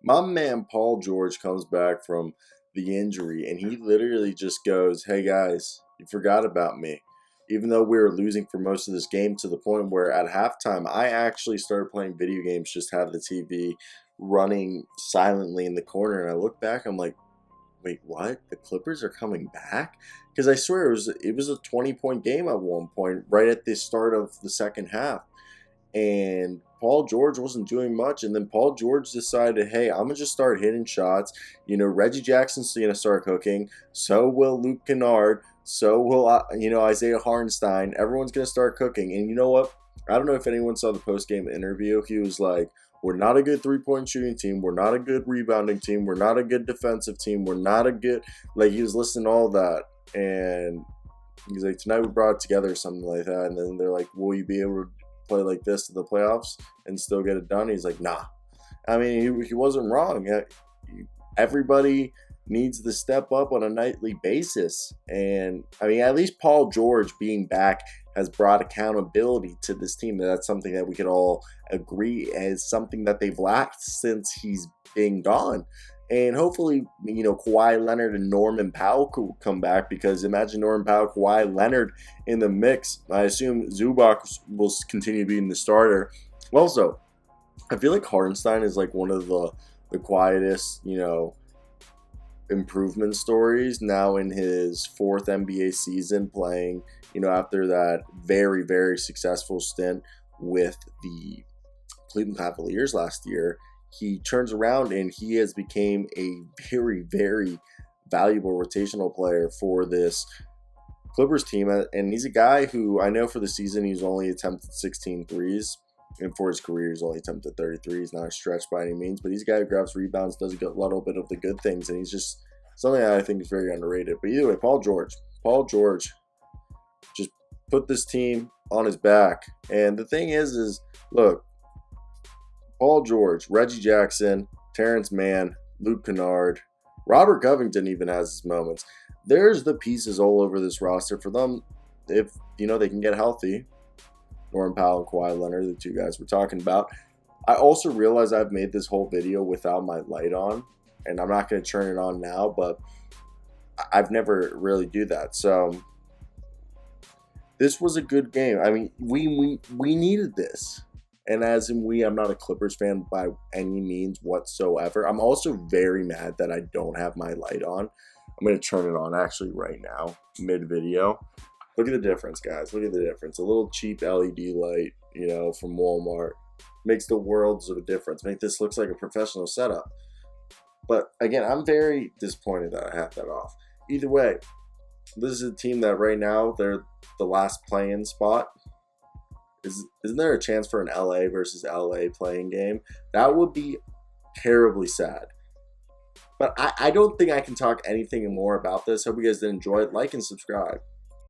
My man Paul George comes back from the injury and he literally just goes, "Hey guys, you forgot about me." Even though we were losing for most of this game, to the point where at halftime I actually started playing video games, just had the TV running silently in the corner, and I look back, I'm like, "Wait, what? The Clippers are coming back?" Because I swear it was a 20-point game at one point, right at the start of the second half, and Paul George wasn't doing much. And then Paul George decided, hey, I'm gonna just start hitting shots. Reggie Jackson's gonna start cooking. So will Luke Kennard. So will Isaiah Hartenstein. Everyone's gonna start cooking. And you know what? I don't know if anyone saw the post game interview. He was like, "We're not a good 3-point shooting team. We're not a good rebounding team. We're not a good defensive team. We're not a good," like, he was listing all that, and he's like, "Tonight we brought it together," or something like that. And then they're like, "Will you be able to play like this in the playoffs and still get it done?" He's like, "Nah." I mean, he wasn't wrong. Everybody needs to step up on a nightly basis. And I mean, at least Paul George being back has brought accountability to this team. That's something that we could all agree is something that they've lacked since he's been gone. And hopefully, Kawhi Leonard and Norman Powell could come back, because imagine Norman Powell, Kawhi Leonard in the mix. I assume Zubac will continue being the starter. Also, I feel like Hartenstein is like one of the quietest, improvement stories now in his fourth NBA season playing, after that very, very successful stint with the Cleveland Cavaliers last year. He turns around and he has become a very, very valuable rotational player for this Clippers team. And he's a guy who, I know for the season he's only attempted 16 threes. And for his career, he's only attempted 33. He's not a stretch by any means. But he's a guy who grabs rebounds, does a little bit of the good things. And he's just something that I think is very underrated. But either way, Paul George just put this team on his back. And the thing is look, Paul George, Reggie Jackson, Terrence Mann, Luke Kennard, Robert Covington even has his moments. There's the pieces all over this roster for them if, they can get healthy. Norman Powell and Kawhi Leonard, the two guys we're talking about. I also realize I've made this whole video without my light on, and I'm not going to turn it on now, but I've never really do that. So this was a good game. I mean, we needed this. And as in I'm not a Clippers fan by any means whatsoever. I'm also very mad that I don't have my light on. I'm going to turn it on actually right now, mid-video. Look at the difference, guys. Look at the difference. A little cheap LED light, from Walmart makes the worlds of a difference. Make this looks like a professional setup. But again, I'm very disappointed that I have that off. Either way, this is a team that right now they're the last play-in spot. Isn't there a chance for an LA versus LA playing game? That would be terribly sad. But I don't think I can talk anything more about this. Hope you guys did enjoy it. Like and subscribe.